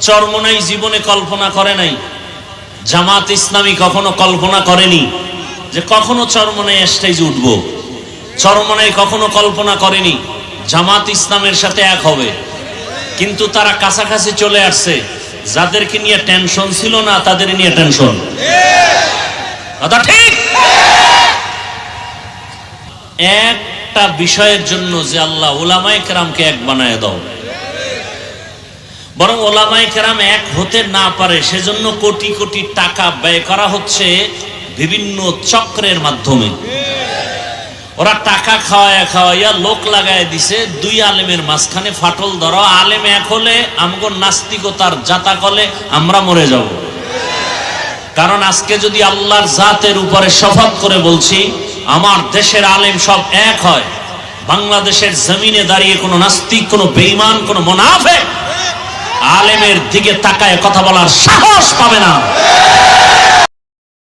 চরমোনাই জীবনে কল্পনা করে নাই, জামাত ইসলামী কখনো কল্পনা করেনি যে কখনো চরমোনাই স্টেজে উঠবো। চরমোনাই কখনো কল্পনা করেনি জামাত ইসলামের সাথে এক হবে। কিন্তু তারা কাছাকাছি চলে আসছে। যাদেরকে নিয়ে টেনশন ছিল না তাদের নিয়ে টেনশন। কথা ঠিক। একটা বিষয়ের জন্য যে আল্লাহ উলামায়ে কেরামকে এক বানায় দাও, বরং উলামায়ে কেরাম এক হতে না পারে সেজন্য কোটি কোটি টাকা ব্যয় করা হচ্ছে বিভিন্ন চক্রের মাধ্যমে। ওরা টাকা খাওয়াইয়া লোক লাগায় দিছে, দুই আলেমের মাঝখানে ফাটল ধরো। আলেম এক হলে আমগো নাস্তিকতার জাতা কলে আমরা মরে যাব। কারণ আজকে যদি আল্লাহর জাতের উপরে শপথ করে বলছি আমার দেশের আলেম সব এক হয়, বাংলাদেশের জমিনে দাঁড়িয়ে কোনো নাস্তিক, কোনো বেঈমান, কোনো মুনাফিক আলেমের দিকে তাকায় কথা বলার সাহস পাবে না।